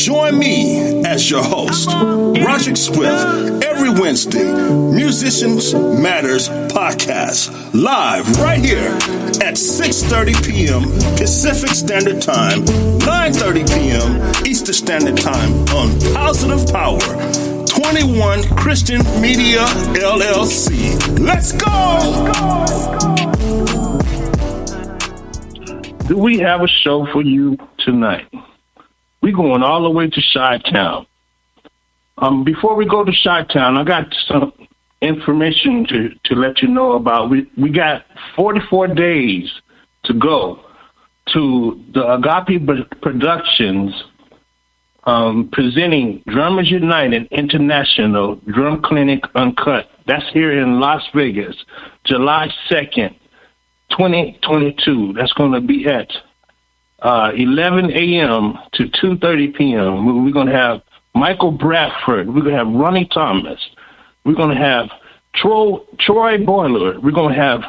Join me as your host, Roderick Swift, every Wednesday, Musicians Matters Podcast, live right here at 6:30 p.m. Pacific Standard Time, 9:30 p.m. Eastern Standard Time on Positive Power, 21 Christian Media LLC. Let's go! Do we have a show for you tonight? We're going all the way to Chi-Town. Before we go to Chi-Town, I got some information to let you know about. We got 44 days to go to the Agape Productions presenting Drummers United International Drum Clinic Uncut. That's here in Las Vegas, July 2nd, 2022. That's going to be at 11 a.m. to 2:30 p.m. We're going to have Michael Bradford. We're going to have Ronnie Thomas. We're going to have Troy Boiler. We're going to have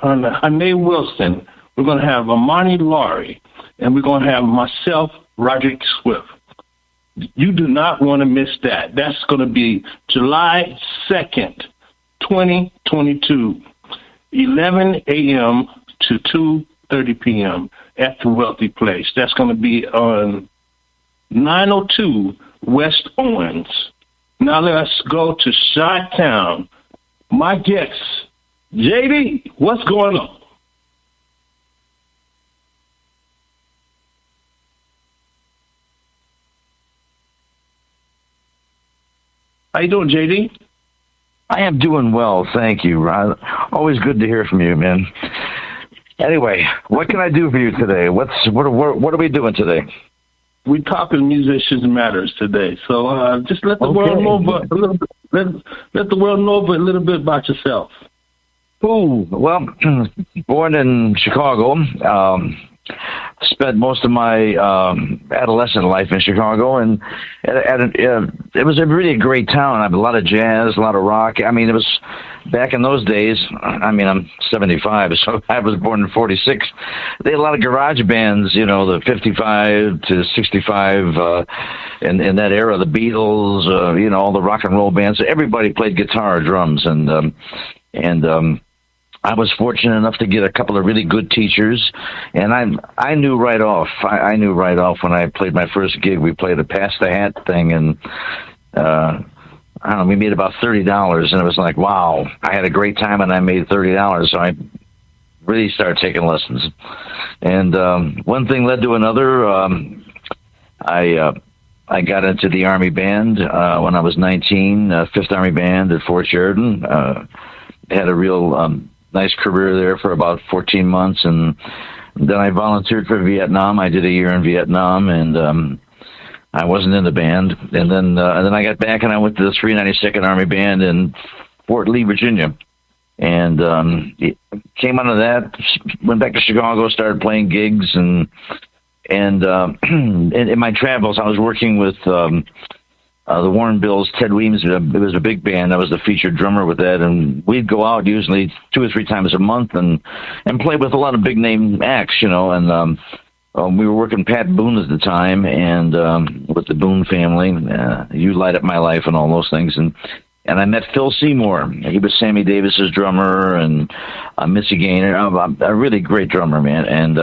Hane Wilson. We're going to have Amani Laurie. And we're going to have myself, Roderick Swift. You do not want to miss that. That's going to be July 2nd, 2022, 11 a.m. to 2:30 p.m. at the Wealthy Place. That's going to be on 902 West Owens. Now let's go to Chi-Town. My guest, JD, what's going on? How you doing, JD? I am doing well, thank you, Rod. Always good to hear from you, man. Anyway, what can I do for you today? What are we doing today? We're talking Musicians Matters today, so just let the world know a little bit. Let the world know a little bit about yourself. Oh, well, born in Chicago. Spent most of my adolescent life in Chicago, and it was a really great town. I have a lot of jazz, a lot of rock. I mean, it was back in those days. I mean, I'm 75, so I was born in 46. They had a lot of garage bands, you know, the 55 to 65, in that era, the Beatles, you know, all the rock and roll bands. Everybody played guitar, drums, and I was fortunate enough to get a couple of really good teachers, and I knew right off. I knew right off when I played my first gig. We played a pass the hat thing, and I don't know, we made about $30, and it was like, wow, I had a great time, and I made $30. So I really started taking lessons, and one thing led to another. I got into the Army Band when I was 19, 5th Army Band at Fort Sheridan. Had a real nice career there for about 14 months, and then I volunteered for Vietnam. I did a year in Vietnam, and I wasn't in the band. And then I got back, and I went to the 392nd Army Band in Fort Lee, Virginia, and came out of that. Went back to Chicago, started playing gigs, and in my travels, I was working with the Warren Bills, Ted Weems. It was a big band. I was the featured drummer with that, and we'd go out usually 2 or 3 times a month and play with a lot of big name acts, you know. And we were working Pat Boone at the time, and with the Boone family, You Light Up My Life, and all those things. And I met Phil Seymour. He was Sammy Davis's drummer, and Missy Gaynor, a really great drummer, man. And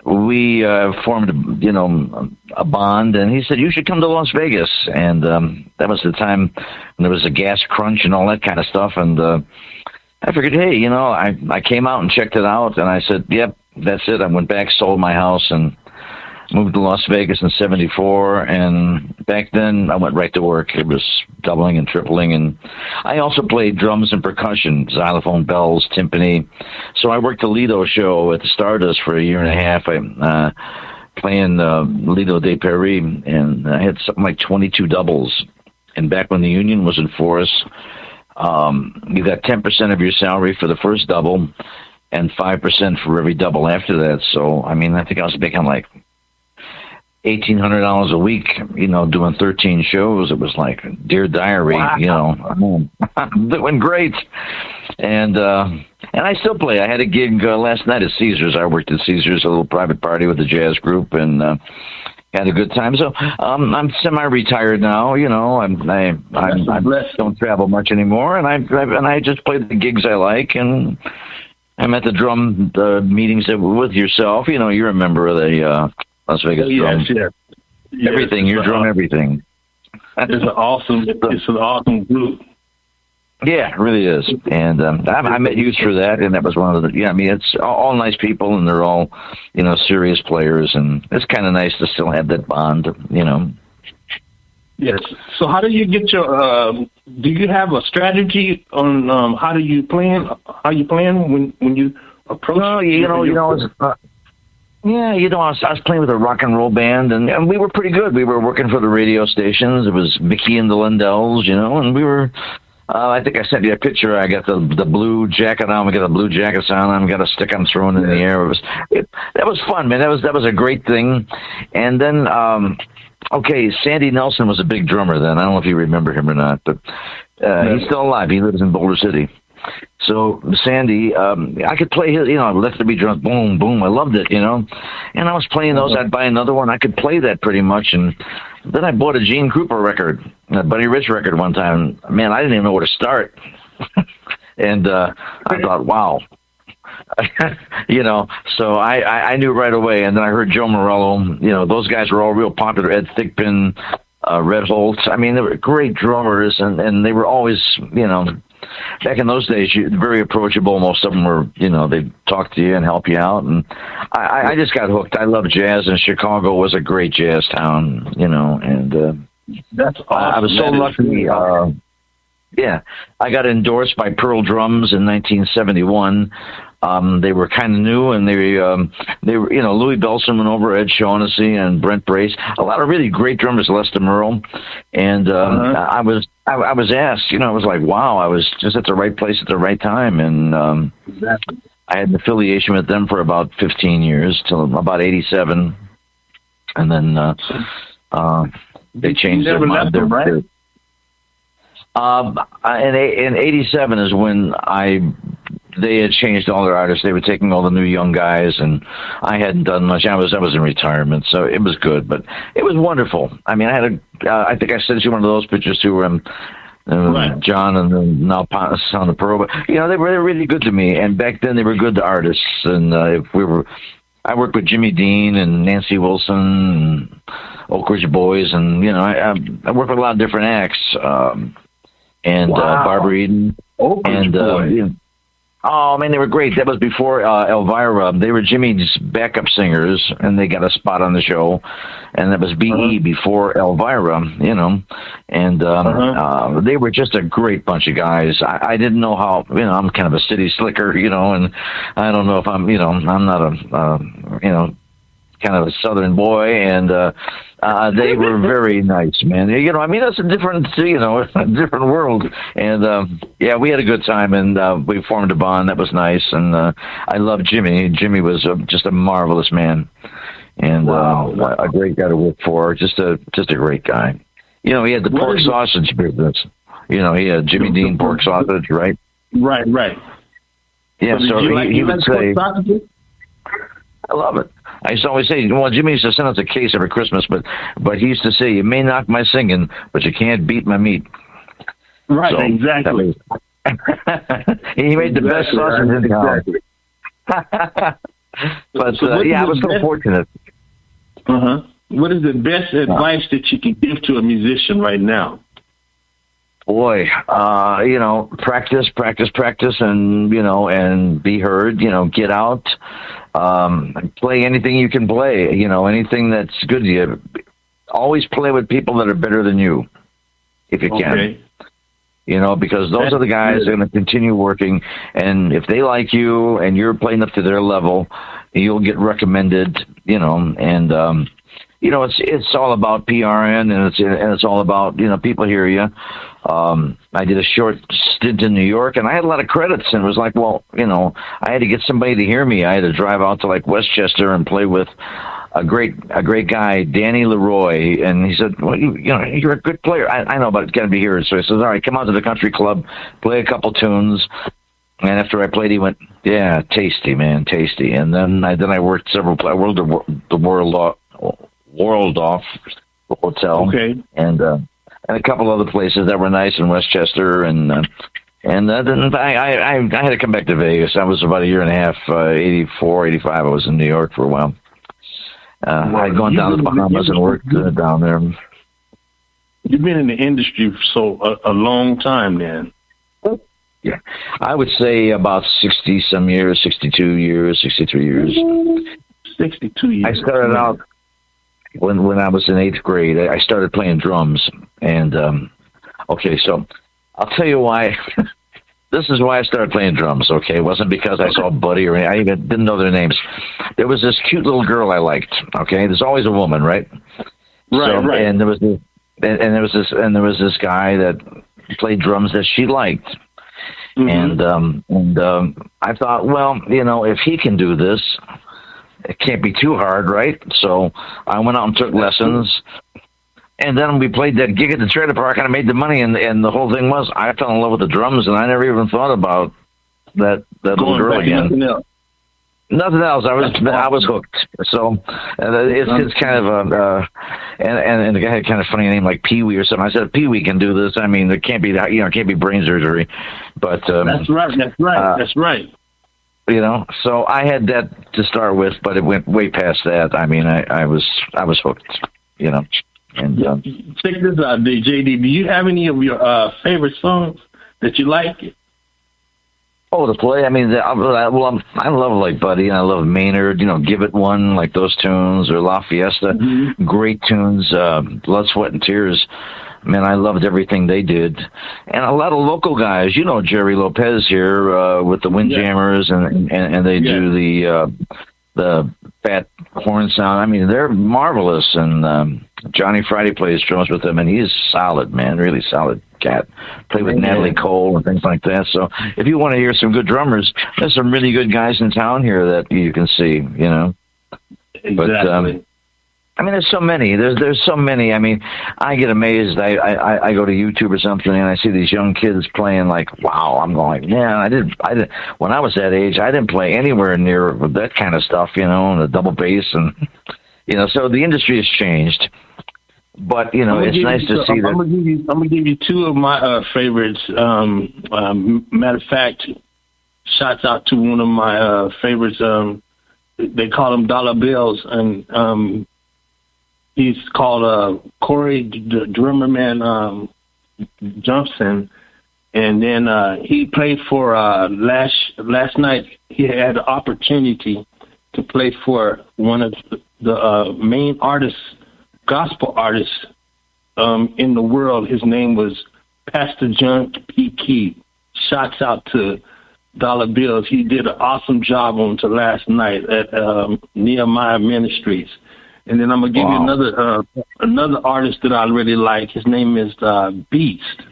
we formed, you know, a bond, and he said, you should come to Las Vegas. And that was the time when there was a gas crunch and all that kind of stuff. And I figured, hey, you know, I came out and checked it out, and I said, yep, that's it. I went back, sold my house, and moved to Las Vegas in 74, and back then I went right to work. It was doubling and tripling, and I also played drums and percussion, xylophone, bells, timpani. So I worked the Lido show at the Stardust for a year and a half. I playing Lido de Paris, and I had something like 22 doubles. And back when the union was in force, you got 10% of your salary for the first double and 5% for every double after that. So, I mean, I think I was making like $1,800 a week, you know, doing 13 shows. It was like Dear Diary, wow. You know, I'm doing great. And I still play. I had a gig last night at Caesars. I worked at Caesars, a little private party with a jazz group, and had a good time. So I'm semi-retired now. You know, I don't travel much anymore, and I just play the gigs I like, and I'm at the drum meetings with yourself. You know, you're a member of the Las Vegas Drum. Yes. Everything, your drum, everything. It's an awesome group. Yeah, it really is. And I met you through that, and that was one of the, I mean, it's all nice people, and they're all, you know, serious players, and it's kind of nice to still have that bond, you know. Yes. So how do you get your, do you have a strategy on how you plan when you approach? Well, yeah, you know, I was playing with a rock and roll band, and we were pretty good. We were working for the radio stations. It was Mickey and the Lindells, you know, and we were, I think I sent you a picture. I got the blue jacket on. We got the blue jackets on. I got a stick I'm throwing in the air. That was fun, man. That was a great thing. And then, okay, Sandy Nelson was a big drummer then. I don't know if you remember him or not, but he's still alive. He lives in Boulder City. So Sandy, I could play his, you know, Let There Be Drums, boom, boom. I loved it, you know. And I was playing those. I'd buy another one. I could play that pretty much. And then I bought a Gene Krupa record, a Buddy Rich record one time. Man, I didn't even know where to start. And I thought, wow. You know, so I knew right away. And then I heard Joe Morello. You know, those guys were all real popular. Ed Thigpen, Red Holtz. I mean, they were great drummers, and they were always, you know, back in those days, very approachable. Most of them were, you know, they'd talk to you and help you out. And I just got hooked. I love jazz, and Chicago was a great jazz town, you know. And that's awesome. I was so lucky. Yeah, I got endorsed by Pearl Drums in 1971. They were kind of new, and they were, you know, Louis Bellson went over, Ed Shaughnessy and Brent Brace, a lot of really great drummers, Lester Merle, and I was asked, you know, I was like, wow, I was just at the right place at the right time, and exactly. I had an affiliation with them for about 15 years till about 87, and then they changed their mind. Right? In 87 is when they had changed all their artists. They were taking all the new young guys, and I hadn't done much. I was in retirement, so it was good, but it was wonderful. I mean, I think I sent you one of those pictures too, where right. John and then now on the Pearl. But you know, they were really good to me, and back then they were good to artists. And I worked with Jimmy Dean and Nancy Wilson and Oak Ridge Boys, and you know, I worked with a lot of different acts, and wow. Barbara Eden, Oak Ridge and you know, oh man, they were great. That was before Elvira. They were Jimmy's backup singers, and they got a spot on the show. And that was B.E. before Elvira, you know. And they were just a great bunch of guys. I didn't know how, you know, I'm kind of a city slicker, you know, and I don't know if I'm, you know, I'm not a, you know, kind of a southern boy, and they were very nice, man. You know, I mean, that's a different, you know, a different world. And yeah, we had a good time, and we formed a bond that was nice. And I love Jimmy. Jimmy was just a marvelous man, and a great guy to work for. Just a great guy. You know, he had the pork sausage business. You know, he had Jimmy Dean pork sausage, right? Right. Yeah, so he would say, I love it. I used to always say, well, Jimmy used to send us a case every Christmas, but he used to say, you may knock my singing, but you can't beat my meat. Right, so exactly. He made the best sausage in town. But yeah, I was so fortunate. What is the best advice that you can give to a musician right now? Boy, you know, practice, and, you know, and be heard, you know, get out, play anything you can play, you know, anything that's good to you. Always play with people that are better than you, if you can. You know, because those are the guys that are going to continue working, and if they like you and you're playing up to their level, you'll get recommended, you know, and, you know, it's all about PRN, and it's all about, you know, people hear you. I did a short stint in New York, and I had a lot of credits, and it was like, well, you know, I had to get somebody to hear me. I had to drive out to like Westchester and play with a great guy, Danny Leroy, and he said, well, you know, you're a good player. I know, but it's got to be here. So he says, all right, come out to the country club, play a couple tunes. And after I played, he went, yeah, tasty, man, tasty. And then I worked I worked the Waldorf Hotel. Okay. And a couple other places that were nice in Westchester, and then I had to come back to Vegas. I was about a year and a half, 84, 85. I was in New York for a while. I'd gone down to the Bahamas and worked down there. You've been in the industry for a long time then. Yeah, I would say about 60-some years, 62 years, 63 years. 62 years. I started out when I was in 8th grade. I started playing drums, and okay, so I'll tell you why. This is why I started playing drums, okay? It wasn't because I saw Buddy or anything. I even didn't know their names. There was this cute little girl I liked, okay? There's always a woman, right? Right. And there was this guy that played drums that she liked. Mm-hmm. And I thought, well, if he can do this, it can't be too hard, right? So I went out and took lessons. And then we played that gig at the trailer park, and I made the money, and the whole thing was I fell in love with the drums, and I never even thought about that little girl again. Nothing else. I was hooked. So it's kind of and the guy had kind of funny name like Pee Wee or something. I said Pee Wee can do this. I mean, it can't be that, it can't be brain surgery, but that's right. So I had that to start with, but it went way past that. I mean, I was hooked. And check this out, JD. Do you have any of your favorite songs that you like? Oh, to play? I mean, I love like Buddy, and I love Maynard. Give It One, like those tunes, or La Fiesta, great tunes. Blood, Sweat, and Tears. Man, I loved everything they did, and a lot of local guys. Jerry Lopez here with the Windjammers, and they do the fat horn sound. I mean, they're marvelous, and Johnny Friday plays drums with them, and he's solid, man, really solid cat. Played with Natalie Cole and things like that. So if you want to hear some good drummers, there's some really good guys in town here that you can see, Exactly. But, I mean, there's so many. There's so many. I mean, I get amazed. I go to YouTube or something, and I see these young kids playing like, wow. I'm going, man, I didn't. When I was that age, I didn't play anywhere near that kind of stuff, and the double bass, and so the industry has changed. But it's nice to see that. I'm gonna give you two of my favorites. Matter of fact, shouts out to one of my favorites. They call them dollar bills, and he's called Corey, the drummer man, Johnson, and then he played for last night. He had the opportunity to play for one of the main artists, gospel artists in the world. His name was Pastor John P. Key. Shouts out to Dollar Bills. He did an awesome job on to last night at Nehemiah Ministries. And then I'm gonna give you another artist that I really like. His name is Beast.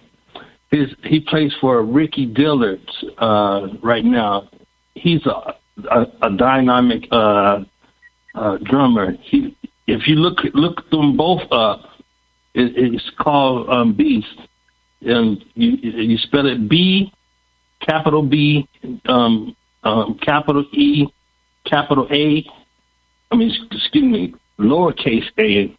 He plays for Ricky Dillard right now. He's a dynamic drummer. If you look them both up, it's called Beast, and you spell it B, capital B, capital E, capital A. Excuse me, lowercase a,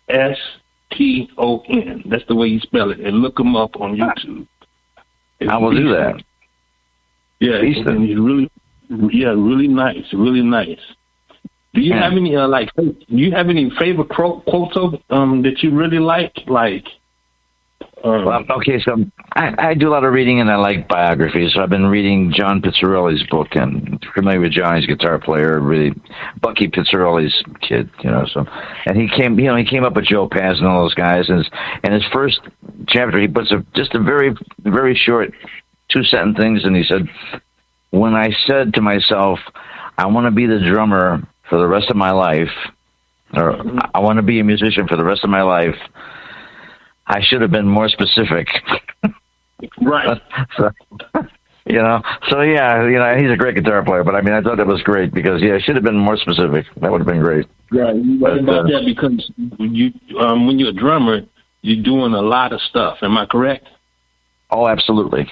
STON. That's the way you spell it. And look them up on YouTube. I will do that. Yeah, and he's really nice, really nice. Do you have any Do you have any favorite quotes that you really like? Okay, so I do a lot of reading, and I like biographies. So I've been reading John Pizzarelli's book, and familiar with Johnny's guitar player, really Bucky Pizzarelli's kid, So, and he came up with Joe Paz and all those guys, and his first chapter, he puts just a very, very short 2-sentence things, and he said, "When I said to myself, I want to be the drummer for the rest of my life, or I want to be a musician for the rest of my life, I should have been more specific." Right. So yeah, he's a great guitar player, but I thought that was great because, I should have been more specific. That would have been great. Yeah, you're right about that, because when you're a drummer, you're doing a lot of stuff. Am I correct? Oh, absolutely.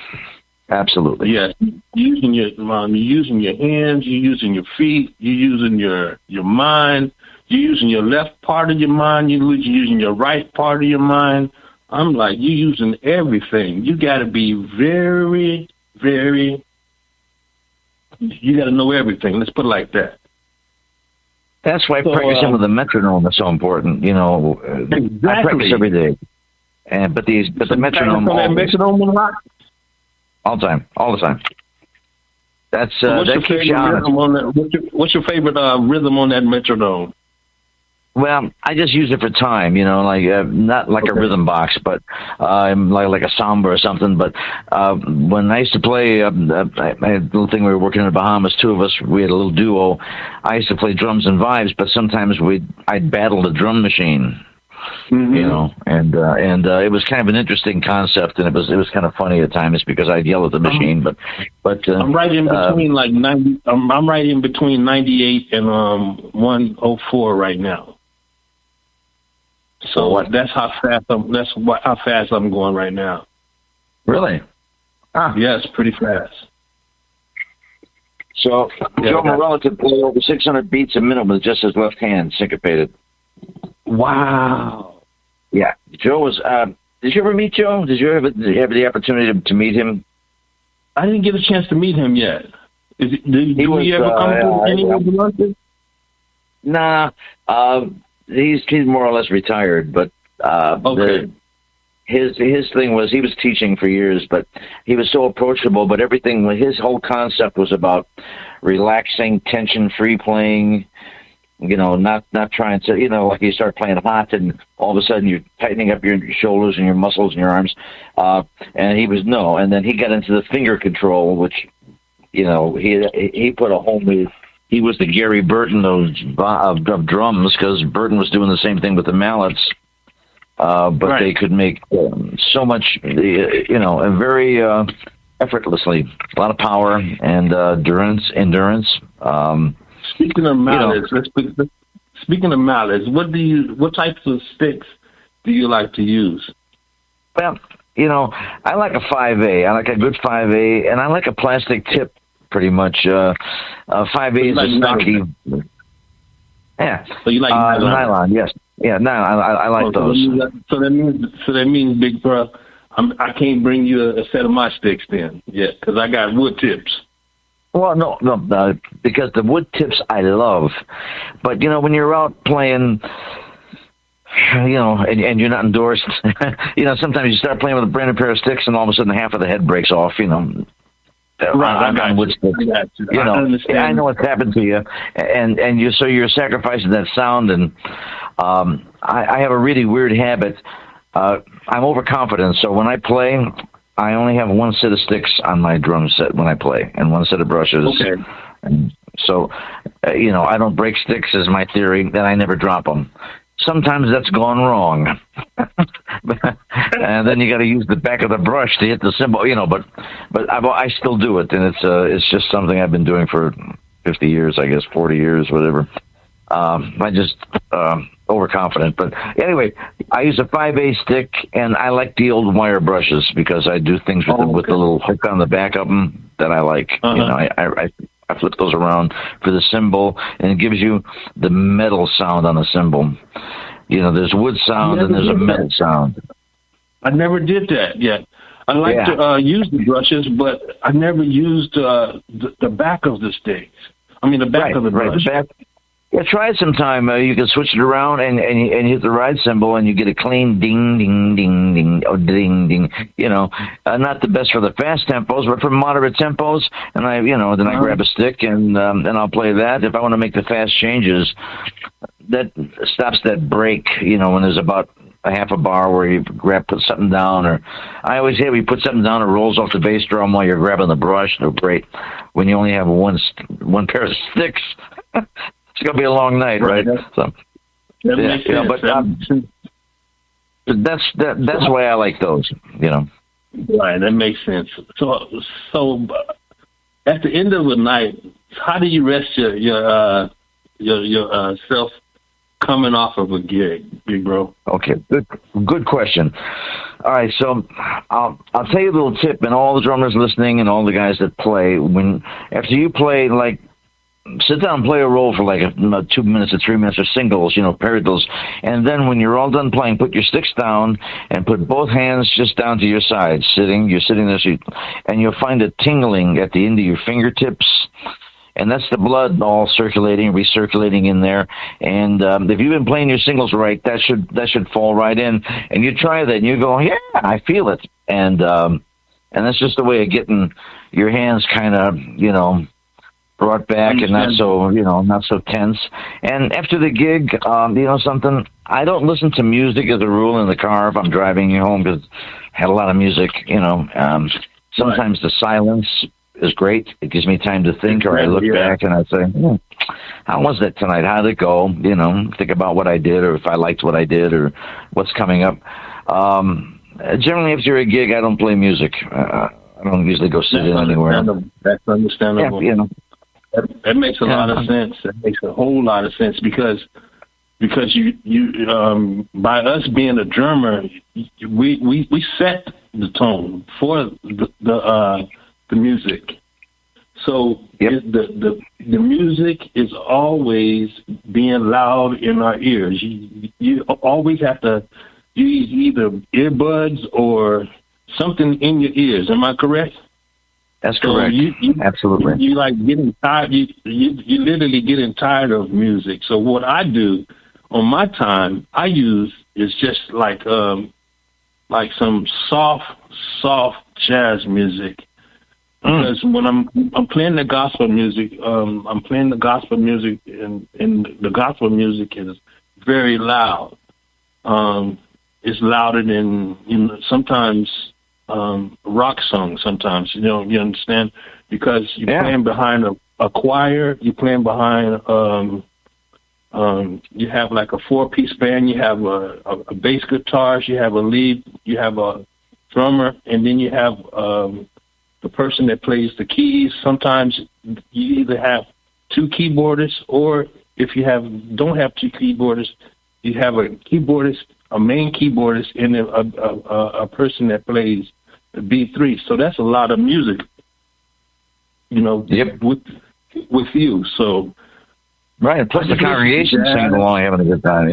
Absolutely. Yeah, you're using your hands, you're using your feet, you're using your mind, You're using your left part of your mind. You're using your right part of your mind. I'm like, you're using everything. You got to be very, very. You got to know everything. Let's put it like that. That's why practicing with the metronome is so important. Exactly. I practice every day, but the metronome. That metronome a lot? All the time. That's So what's that your keeps you favorite honest. rhythm on that? What's your favorite rhythm on that metronome? Well, I just use it for time, not like a rhythm box, but like a samba or something. But when I used to play, I had a little thing. We were working in the Bahamas, two of us. We had a little duo. I used to play drums and vibes, but sometimes I'd battle the drum machine. And it was kind of an interesting concept, and it was kind of funny at times because I'd yell at the machine. But I'm right in between 90. I'm right in between 98 and 104 right now. So that's how fast how fast I'm going right now. Really? Yes, pretty fast. So Joe Morella could play over 600 beats a minute with just his left hand syncopated. Wow. Yeah, Joe was. Did you ever meet Joe? Did you have the opportunity to meet him? I didn't get a chance to meet him yet. Did he ever come to any of the lunches? Nah, he's more or less retired, but okay. His thing was he was teaching for years, but he was so approachable. But his whole concept was about relaxing, tension-free playing. Not trying to, like you start playing hot and all of a sudden you're tightening up your shoulders and your muscles and your arms. And he was and then he got into the finger control, which, he put a whole new. He was the Gary Burton of drums because Burton was doing the same thing with the mallets. But they could make so much, and very effortlessly. A lot of power and endurance. Speaking of mallets, what types of sticks do you like to use? Well, I like a 5A. I like a good 5A, and I like a plastic tip pretty much. 5A is a stocky. Yeah. So you like nylon? Yes. Yeah, nylon. I like those. So that means, big bro, I can't bring you a set of my sticks then yet because I got wood tips. Well, no, because the wood tips I love, but when you're out playing, and you're not endorsed, sometimes you start playing with a brand new pair of sticks, and all of a sudden half of the head breaks off. Right, I got wood sticks. I understand. I know what's happened to you, and you're sacrificing that sound, and I have a really weird habit. I'm overconfident, so when I play, I only have one set of sticks on my drum set when I play, and one set of brushes. Okay. And so, I don't break sticks is my theory, then I never drop them. Sometimes that's gone wrong. And then you got to use the back of the brush to hit the cymbal, but I still do it, and it's just something I've been doing for 50 years, I guess, 40 years, whatever. I just overconfident, but anyway, I use a 5A stick, and I like the old wire brushes because I do things with the little hook on the back of them that I like. I flip those around for the cymbal, and it gives you the metal sound on the cymbal. There's wood sound and there's a metal sound. I never did that yet. I like to use the brushes, but I never used the back of the sticks. I mean, the back of the brush. The back. Yeah, try it sometime. You can switch it around and hit the ride cymbal, and you get a clean ding, ding, ding, ding, oh, ding, ding. Not the best for the fast tempos, but for moderate tempos. And I grab a stick and I'll play that. If I want to make the fast changes, that stops that break. When there's about a half a bar where you put something down, or I always say we put something down, it rolls off the bass drum while you're grabbing the brush. They're great when you only have one pair of sticks. It's gonna be a long night, right? So that makes sense. But that's why I like those. Right, that makes sense. So at the end of the night, how do you rest your self coming off of a gig, big bro? Okay, good question. All right, so I'll tell you a little tip, and all the drummers listening and all the guys that play, after you play like sit down and play a roll for like 2 minutes or 3 minutes or singles, paradiddles. And then when you're all done playing, put your sticks down and put both hands just down to your sides, you're sitting there, and you'll find a tingling at the end of your fingertips. And that's the blood all circulating, recirculating in there. And if you've been playing your singles right, that should fall right in. And you try that, and you go, yeah, I feel it. And that's just a way of getting your hands kind of, brought back and not so tense. And after the gig, something, I don't listen to music as a rule in the car if I'm driving home because I had a lot of music, sometimes the silence is great. It gives me time to think, or I look back and I say, how was that tonight? How did it go? Think about what I did, or if I liked what I did, or what's coming up. Generally, after a gig, I don't play music. I don't usually go sit in anywhere. That's understandable. Yeah, That makes a lot of sense. That makes a whole lot of sense because you by us being a drummer, we set the tone for the music. So the music is always being loud in our ears. You always have to use either earbuds or something in your ears. Am I correct? That's correct. So absolutely. You like getting tired. You literally getting tired of music. So what I do on my time, I use is just like some soft jazz music. Because when I'm playing the gospel music, I'm playing the gospel music, and the gospel music is very loud. It's louder than sometimes rock songs. Sometimes you understand, because you're playing behind a choir. You're playing behind. You have like a 4-piece band. You have a bass guitarist. You have a lead. You have a drummer, and then you have the person that plays the keys. Sometimes you either have 2 keyboardists, or if you don't have 2 keyboardists, you have a keyboardist, a main keyboardist, and a person that plays the B3. So that's a lot of music, with you. So right, plus the congregation singing along, having a good time.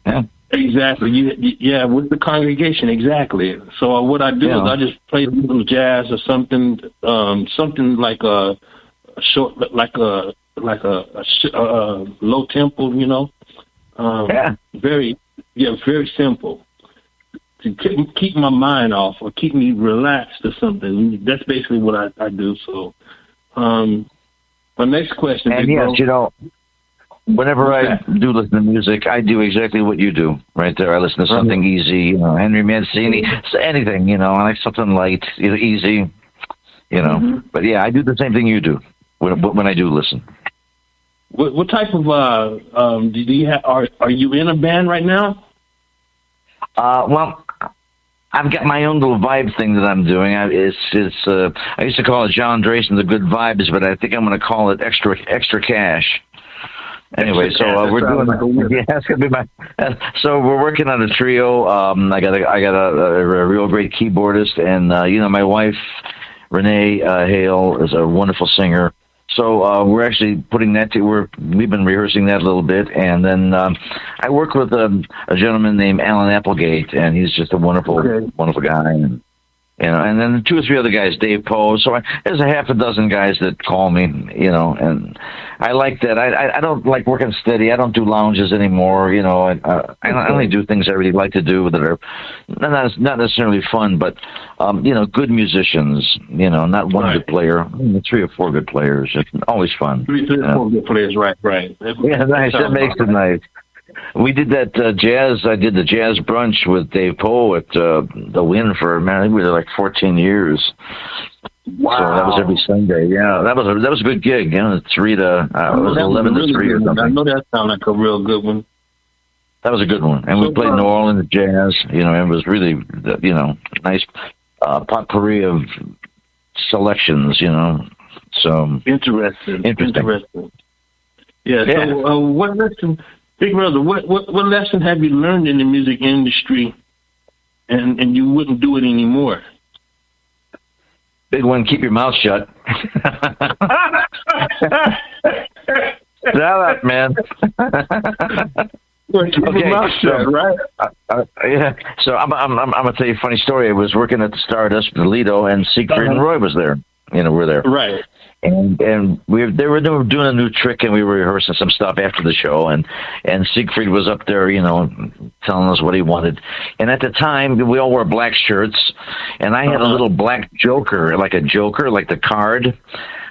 Yeah. Exactly. With the congregation, exactly. So what I do is I just play a little jazz or something, like a short, like a low tempo, very simple to keep my mind off or keep me relaxed or something. That's basically what I do. So, my next question. And yes, whenever I do listen to music, I do exactly what you do right there. I listen to something easy, Henry Mancini, anything, I like something light, easy, But yeah, I do the same thing you do when I do listen. What type of do you have? Are you in a band right now? Well, I've got my own little vibe thing that I'm doing. I used to call it John Drayson, the Good Vibes, but I think I'm going to call it Extra Cash. Anyway, so we're doing. That's gonna be my. So we're working on a trio. I got a real great keyboardist, and my wife Renee Hale is a wonderful singer. So we're actually putting that we've been rehearsing that a little bit, and then I work with a gentleman named Alan Applegate, and he's just a wonderful guy, and then 2 or 3 other guys, Dave Poe. So there's a half a dozen guys that call me, and I like that. I don't like working steady. I don't do lounges anymore. I only do things I really like to do that are not necessarily fun, but good musicians. Not one good player, 3 or 4 good players. It's always fun. 3 or 4 good players, right. Yeah, nice. That makes it nice. We did that jazz. I did the jazz brunch with Dave Poe at the Wynn for I think we were like 14 years. Wow! So that was every Sunday. Yeah, that was a good gig. 3 to it was 11 to 3 or something. I know that sounded like a real good one. That was a good one, and we played New Orleans jazz. It was really nice potpourri of selections. So interesting. Yeah. So what lesson? Big Brother, what lesson have you learned in the music industry, and you wouldn't do it anymore? Big one, keep your mouth shut. Shut up, man. Well, keep your mouth shut, right? Yeah. So I'm gonna tell you a funny story. I was working at the Stardust with Lido, and Siegfried and Roy was there. We're there. Right. And they were doing a new trick, and we were rehearsing some stuff after the show, and Siegfried was up there, telling us what he wanted. And at the time, we all wore black shirts, and I had a little black joker, like the card.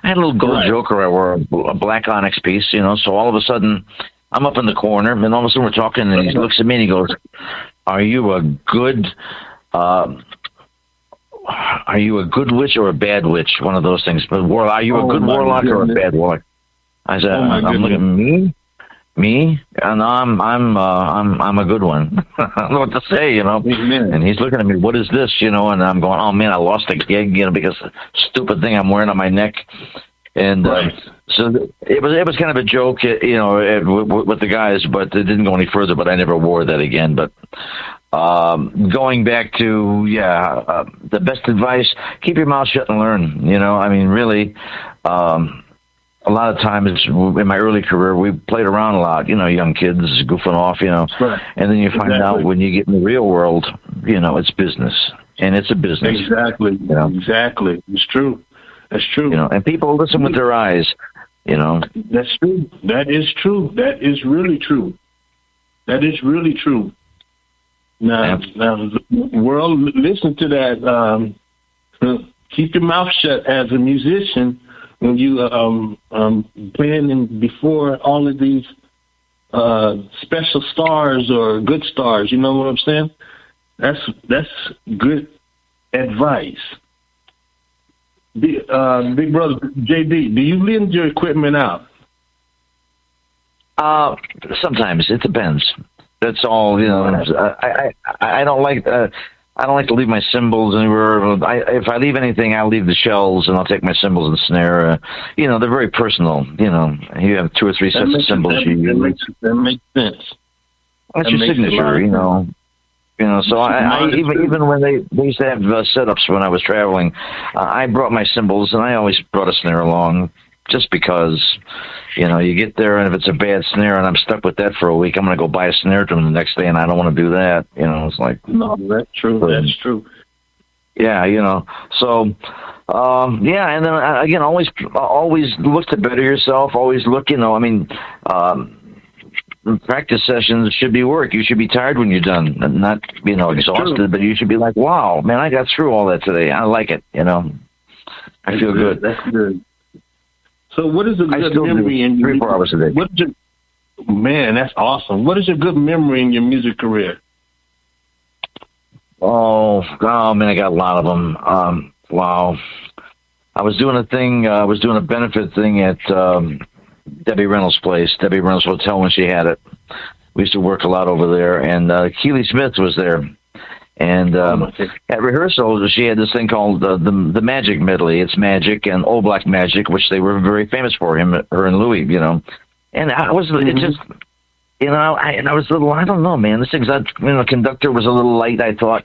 I had a little gold joker. I wore a black onyx piece, So all of a sudden, I'm up in the corner, and all of a sudden we're talking, and he looks at me and he goes, "Are you a good witch or a bad witch? One of those things. But are you a good warlock or a bad warlock?" I said, "I'm looking at me, and I'm a good one." I don't know what to say, Amen. And he's looking at me. What is this, And I'm going, "Oh man, I lost a gig, because of the stupid thing I'm wearing on my neck." And so it was kind of a joke, with the guys, but it didn't go any further. But I never wore that again. But going back to the best advice: keep your mouth shut and learn. Really. A lot of times in my early career, we played around a lot. Young kids goofing off. Right. And then you find out when you get in the real world, it's business, and it's a business. Exactly. Exactly. It's true. That's true. And people listen with their eyes. That's true. That is true. That is really true. That is really true. Now, world, listen to that. Keep your mouth shut as a musician when you playing before all of these special stars or good stars. You know what I'm saying? That's good advice. Big brother JD, do you lend your equipment out? Sometimes it depends. That's all. I don't like to leave my cymbals anywhere. If I leave anything, I'll leave the shells, and I'll take my cymbals and snare. They're very personal. You have 2 or 3 sets of cymbals. That makes sense. That's your signature. So I even when they used to have setups when I was traveling, I brought my cymbals, and I always brought a snare along, just because, you get there, and if it's a bad snare and I'm stuck with that for a week, I'm going to go buy a snare drum the next day, and I don't want to do that. It's like, no, that's true. That's true. Yeah, so, and then again, always look to better yourself. Always look, practice sessions should be work. You should be tired when you're done, not exhausted, but you should be like, "Wow, man, I got through all that today. I like it." I feel good. That's good. So, what is a good memory in your 3-4 hours a day? Man, that's awesome. What is a good memory in your music career? Oh man, I got a lot of them. Wow, I was doing a thing. I was doing a benefit thing at Debbie Reynolds' place, Debbie Reynolds Hotel, when she had it. We used to work a lot over there, and Keely Smith was there. And at rehearsal, she had this thing called the Magic Medley. It's Magic and Old Black Magic, which they were very famous for, her and Louis, And I was, it just, I was a little, I don't know, man. This conductor was a little light, I thought,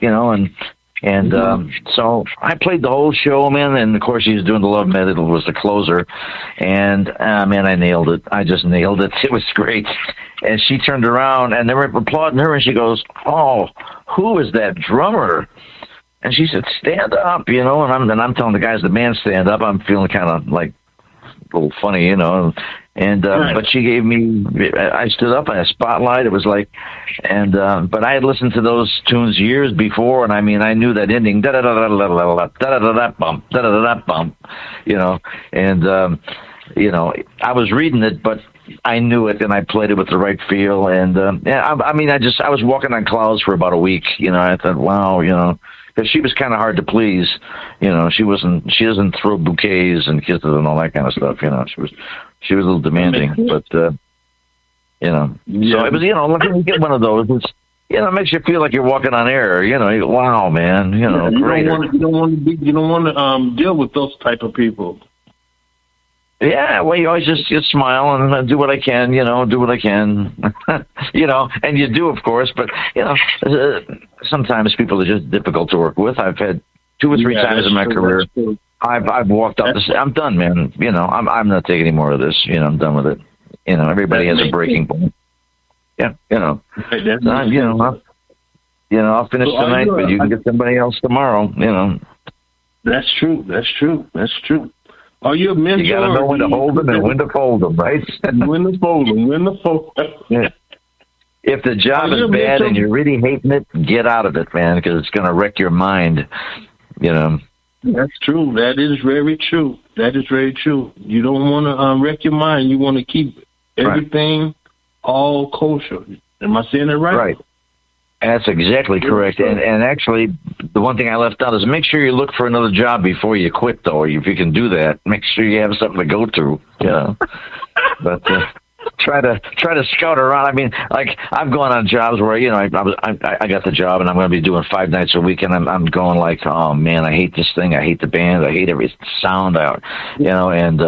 so I played the whole show, man, and of course she was doing the Love Medley, was the closer, and man, I nailed it. I just nailed it. It was great. And she turned around, and they were applauding her, and she goes, "Oh, who is that drummer?" And she said, "Stand up," and I'm telling the guys, the band, stand up. I'm feeling kind of like a little funny, And right. But she gave me. I stood up in a spotlight. It was like, but I had listened to those tunes years before, and I knew that ending. Da da da da da da da da da da bump, da da da da bump, And I was reading it, but I knew it, and I played it with the right feel. And I was walking on clouds for about a week. I thought, wow, because she was kind of hard to please. She doesn't throw bouquets and kisses and all that kind of stuff. She was a little demanding, but So it was, look, you get one of those. It's, it makes you feel like you're walking on air. Wow, man. You don't want to deal with those type of people. Yeah, well, you always just smile and do what I can, do what I can, and you do, of course, but, sometimes people are just difficult to work with. I've had 2 or 3 times in my career. I've walked up. I'm done, man. You know, I'm not taking any more of this. You know, I'm done with it. You know, everybody has a breaking point. Yeah, you know, I'll finish tonight, but you can get somebody else tomorrow. You know, that's true. Are you a mentor? You got to know when to hold them and when to fold them, right? When to fold them. Yeah. If the job is bad and you're really hating it, get out of it, man, because it's going to wreck your mind. You know. That's true. That is very true. You don't want to wreck your mind. You want to keep everything all kosher. Am I saying it right? Right. That's exactly correct. And actually, the one thing I left out is make sure you look for another job before you quit, though. If you can do that, make sure you have something to go through. You know. But try to scout around. I mean, like I've gone on jobs where I got the job and I'm going to be doing 5 nights a week, and I'm going like, oh man, I hate this thing. I hate the band. I hate every sound out. You know, and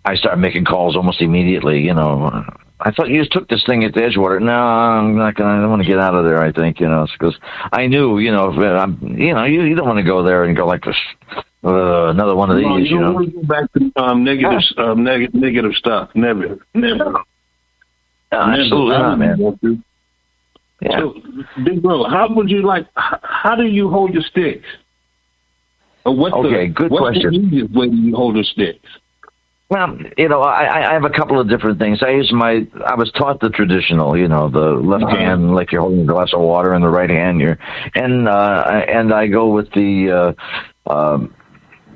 I started making calls almost immediately. You know. I thought you just took this thing at the Edgewater. No, I'm not gonna. I don't want to get out of there. I think because I knew, you don't want to go there and go like this. Another one of these. You don't want to go back to negative stuff. Never. No, absolutely not, man. Yeah. So, Big Bro, how do you hold your sticks? Or good question. What's the easiest way do you hold your sticks? Well, I have a couple of different things. I was taught the traditional, the left hand like you're holding a glass of water, and the right hand and I go with the,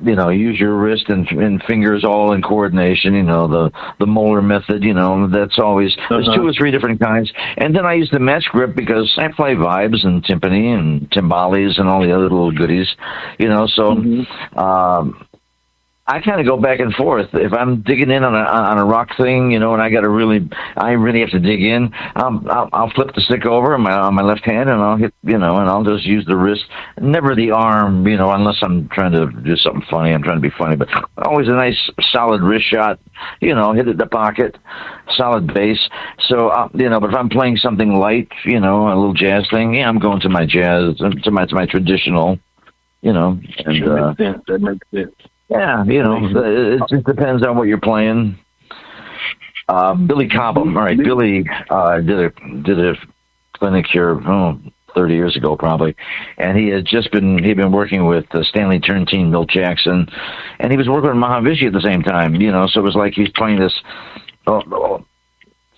use your wrist and fingers all in coordination, the molar method, that's always, there's 2 or 3 different kinds. And then I use the match grip because I play vibes and timpani and timbales and all the other little goodies, I kind of go back and forth. If I'm digging in on a rock thing, and I really have to dig in, I'll flip the stick over on my left hand, and I'll hit, and I'll just use the wrist, never the arm, unless I'm trying to do something funny. I'm trying to be funny, but always a nice solid wrist shot, hit it in the pocket, solid base. So, but if I'm playing something light, a little jazz thing, I'm going to my jazz, to my traditional, and that makes sense. Yeah, it just depends on what you're playing. Billy Cobble, all right. Billy did a clinic here 30 years ago probably, and he'd been working with Stanley Turrentine, Milt Jackson, and he was working with Mahavishnu at the same time. So it was like he's playing this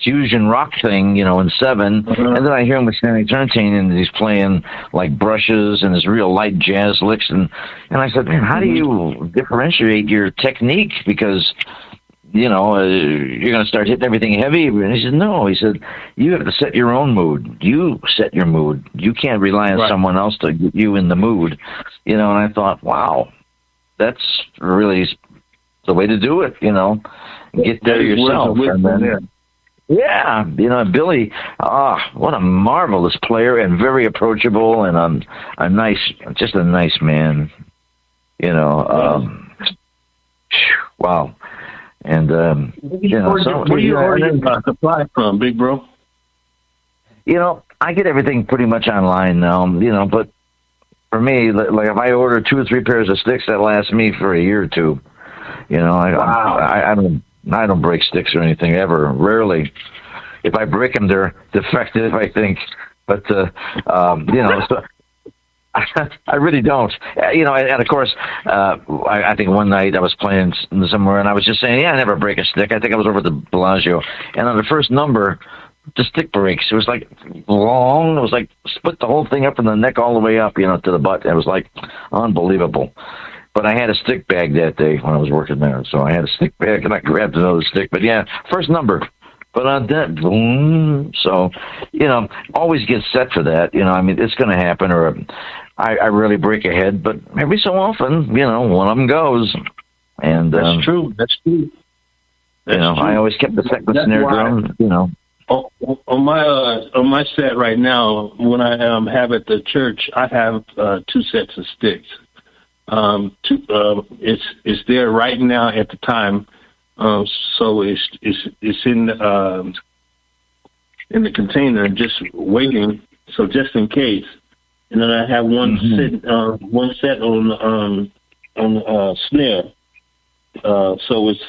fusion rock thing, in 7, and then I hear him with Stanley Turrentine, and he's playing like brushes and his real light jazz licks, and I said, man, how do you differentiate your technique? Because you're going to start hitting everything heavy. And he said, no. He said, you have to set your own mood. You set your mood. You can't rely on someone else to get you in the mood. And I thought, wow, that's really the way to do it. Get there yourself. Yeah, Billy, what a marvelous player and very approachable and just a nice man, wow. And, where do you order supply from, Big Bro? I get everything pretty much online now, but for me, like if I order 2 or 3 pairs of sticks, that lasts me for a year or 2. I don't break sticks or anything ever. Rarely. If I break them, they're defective, I think. But so I really don't. And of course, I think one night I was playing somewhere, and I was just saying, I never break a stick. I think I was over at the Bellagio, and on the first number, the stick breaks. It was like long. It was like split the whole thing up from the neck all the way up, to the butt. It was like unbelievable. But I had a stick bag that day when I was working there. So I had a stick bag, and I grabbed another stick. But, first number. But on that, boom. So, always get set for that. It's going to happen. Or I rarely break a head. But every so often, one of them goes. And That's true. I always kept the second snare drum, On my set right now, when I have at the church, I have 2 sets of sticks. It's there right now at the time, so it's in the container, just waiting. So just in case, and then I have one set on the snare. So it's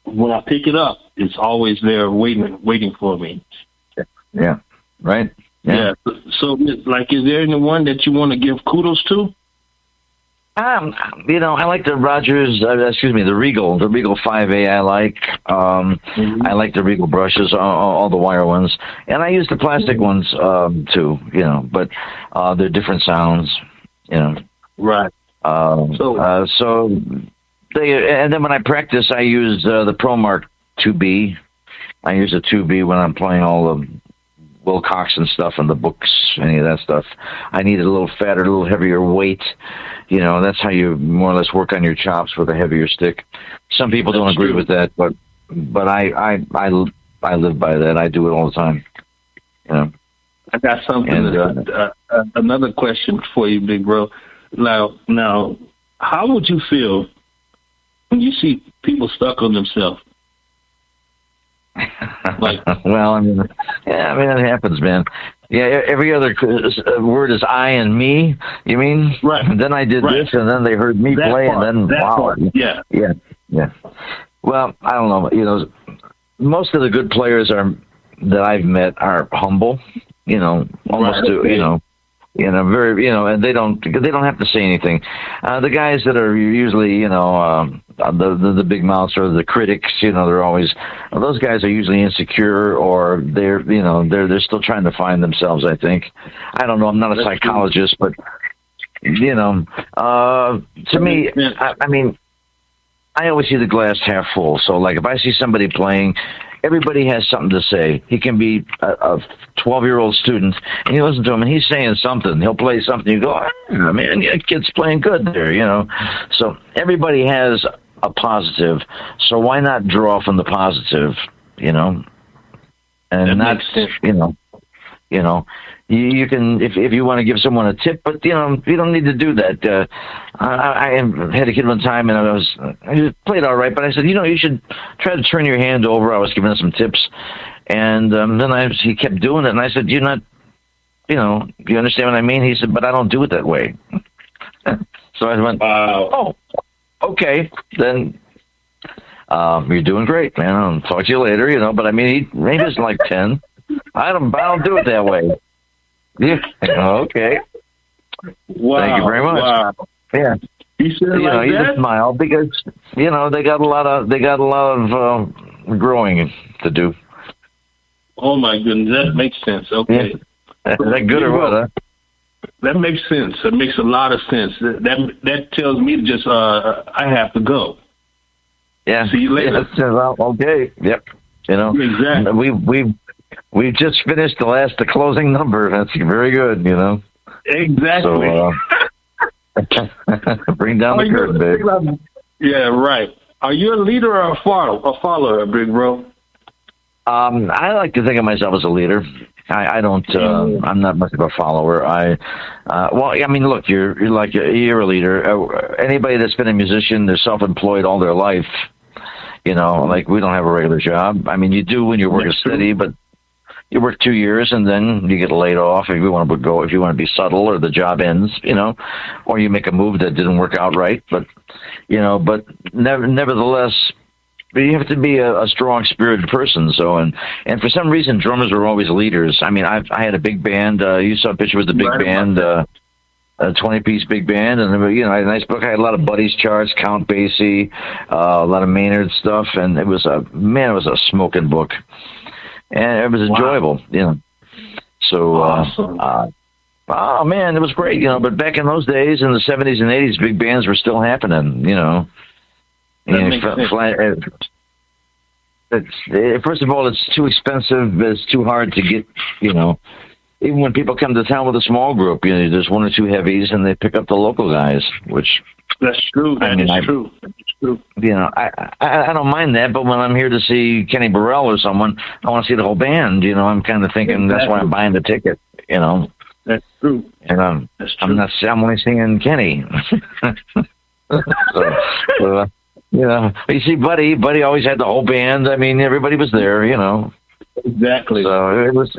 when I pick it up, it's always there waiting for me. Yeah. Right. Yeah. So, like, is there anyone that you want to give kudos to? I like the the Regal 5A. I like. I like the Regal brushes, all the wire ones, and I use the plastic ones too. But they're different sounds. Right. So and then when I practice, I use the ProMark 2B. I use a 2B when I'm playing all the Wilcox and stuff and the books, any of that stuff. I need a little fatter, a little heavier weight. That's how you more or less work on your chops with a heavier stick. Some people don't agree with that, but I live by that. I do it all the time. I got something. Another question for you, big bro. Now, how would you feel when you see people stuck on themselves? Well, it happens, man. Yeah, every other word is I and me. You mean? Right. And then I did this, and then they heard me play, and then wow. Yeah. Well, I don't know. Most of the good players that I've met are humble. Almost very, and they don't have to say anything. The guys that are usually, the big mouths or the critics, they're always, those guys are usually insecure, or they're still trying to find themselves, I think. I don't know. I'm not a psychologist, but, to me, I always see the glass half full. So, like, if I see somebody playing, everybody has something to say. He can be a 12-year-old student, and you listen to him, and he's saying something. He'll play something. You go, man, that kid's playing good there, So everybody has a positive. So why not draw from the positive, And that makes sense. You can, if you want to give someone a tip, but you don't need to do that. I had a kid one time, and he played all right, but I said, you should try to turn your hand over. I was giving him some tips, and then he kept doing it, and I said, you understand what I mean? He said, but I don't do it that way. So I went, oh, okay, then. You're doing great, man. I'll talk to you later, but he was like 10. I don't do it that way. Yeah. Okay. Wow. Thank you very much. Wow. Yeah. You said it like you that? just smile because they got a lot of growing to do. Oh my goodness, that makes sense. Okay. Yeah. Is that good or what? Huh? That makes sense. That makes a lot of sense. That tells me to just I have to go. Yeah. See you later. Yeah, okay. Yep. Exactly. We've just finished the closing number. That's very good, Exactly. So, bring down the curtain, babe. Yeah, right. Are you a leader or a follower, big bro? I like to think of myself as a leader. I don't. I'm not much of a follower. Look, you're a leader. Anybody that's been a musician, they're self-employed all their life. Like we don't have a regular job. You do when you're working steady, but you work 2 years and then you get laid off if you want to be subtle, or the job ends, or you make a move that didn't work out right. But nevertheless, you have to be a strong-spirited person. So, and for some reason, drummers are always leaders. I had a big band. You saw a picture with the big band, a 20-piece big band, and I had a nice book. I had a lot of Buddy's charts, Count Basie, a lot of Maynard stuff, and it was a smoking book, and it was enjoyable. So, awesome. Oh man, it was great. But back in those days, in the 70s and 80s, big bands were still happening. First of all, it's too expensive. It's too hard to get, even when people come to town with a small group, there's one or two heavies and they pick up the local guys, which. That's true. That is true. I don't mind that, but when I'm here to see Kenny Burrell or someone, I want to see the whole band. I'm kind of thinking that's why I'm buying the ticket, That's true. And that's true. I'm only seeing Kenny. So you see Buddy always had the whole band. Everybody was there, Exactly. So it was,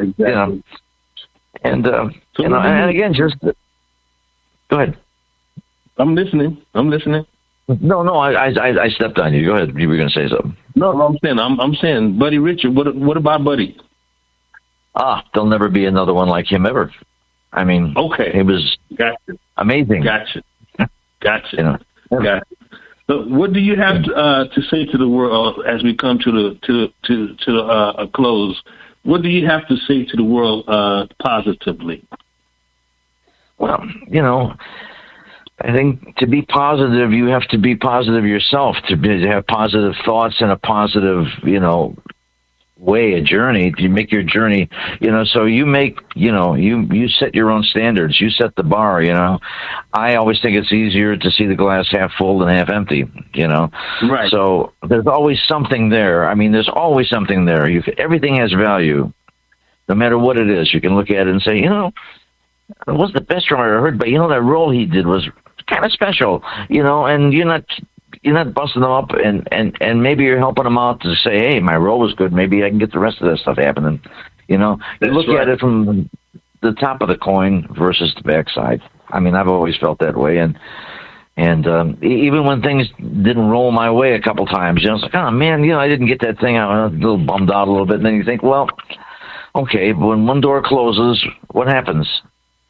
And So and again, just go ahead. I'm listening. No, I stepped on you. Go ahead. You were going to say something. No, I'm saying, Buddy Richard. What about Buddy? There'll never be another one like him ever. I mean, okay, it was amazing. Gotcha. You know? Gotcha. So, what do you have to say to the world as we come to a close? What do you have to say to the world positively? Well, I think to be positive, you have to be positive yourself, to have positive thoughts and a positive, way, a journey. You make your journey, so you make, you set your own standards. You set the bar, I always think it's easier to see the glass half full than half empty, Right. So there's always something there. I mean, there's always something there. Everything has value, no matter what it is. You can look at it and say, it wasn't the best drummer I ever heard, but that role he did was kind of special, and you're not busting them up, and maybe you're helping them out to say, hey, my role was good. Maybe I can get the rest of that stuff happening. You look at it from the top of the coin versus the backside. I mean, I've always felt that way, and even when things didn't roll my way a couple times, it's like, oh man, I didn't get that thing out. I was a little bummed out a little bit, and then you think, well, okay, but when one door closes, what happens?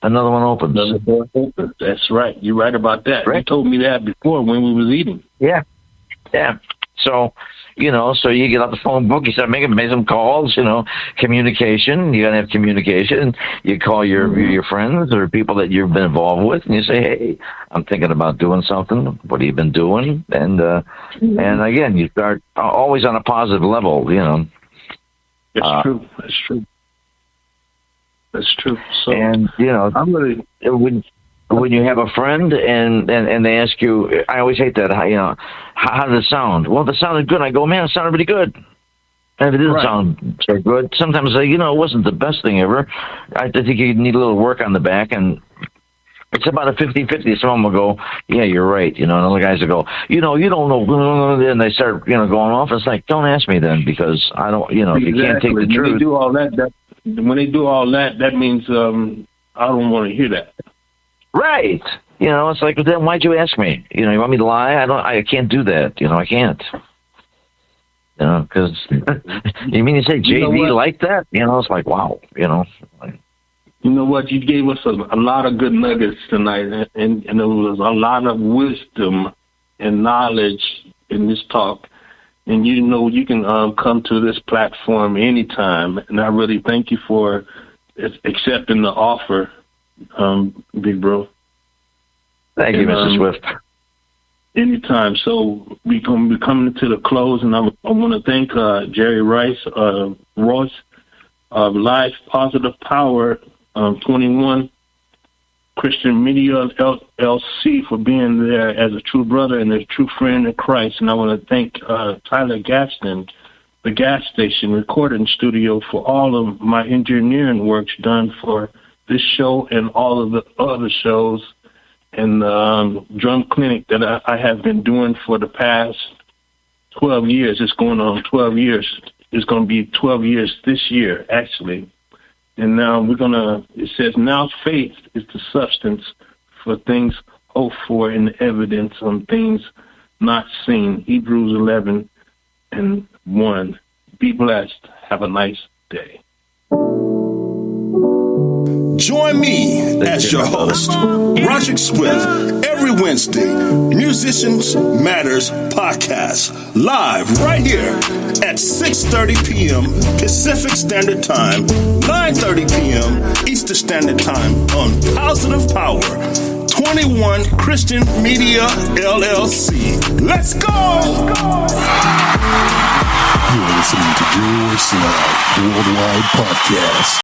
Another one opens. Another door opens. That's right. You're right about that. Right. You told me that before when we was eating. Yeah. So, so you get out the phone book, you start making some calls, communication. You got to have communication. You call your friends or people that you've been involved with, and you say, hey, I'm thinking about doing something. What have you been doing? And again, you start always on a positive level, It's true. That's true. So, and I'm really when you have a friend and they ask you, I always hate that. How did it sound? Well, if it sounded good, I go, man, it sounded pretty good. And if it didn't sound so good, sometimes I say, it wasn't the best thing ever. I think you need a little work on the back, and it's about a 50-50. Someone will go, yeah, you're right. And other guys will go, you don't know. And they start, going off. It's like, don't ask me then, because I don't, if you can't take the truth. When they do all that, that means I don't want to hear that. Right. It's like, then why'd you ask me? You want me to lie? I can't do that. I can't. Because you mean you say JD like that? It's like, wow. You know what? You gave us a lot of good nuggets tonight, and there was a lot of wisdom and knowledge in this talk. And you can come to this platform anytime, and I really thank you for accepting the offer, big bro. Thank you, Mr. Swift. Anytime. So we're going to be coming to the close, and I want to thank Jerry Royce of Life Positive Power 21 Christian Media LLC for being there as a true brother and a true friend of Christ. And I want to thank Tyler Gaston, the gas station recording studio, for all of my engineering works done for this show and all of the other shows, and drum clinic that I have been doing for the past 12 years. It's going on 12 years. It's going to be 12 years this year, actually. And now it says, now faith is the substance for things hoped for and the evidence on things not seen. Hebrews 11:1. Be blessed. Have a nice day. Join me as your host, Roger Swift, every Wednesday, Musicians Matters Podcast, live right here at 6:30 p.m. Pacific Standard Time, 9:30 p.m. Eastern Standard Time on Positive Power 21 Christian Media LLC. Let's go! You're listening to Jerry Roycelive-worldwide podcast.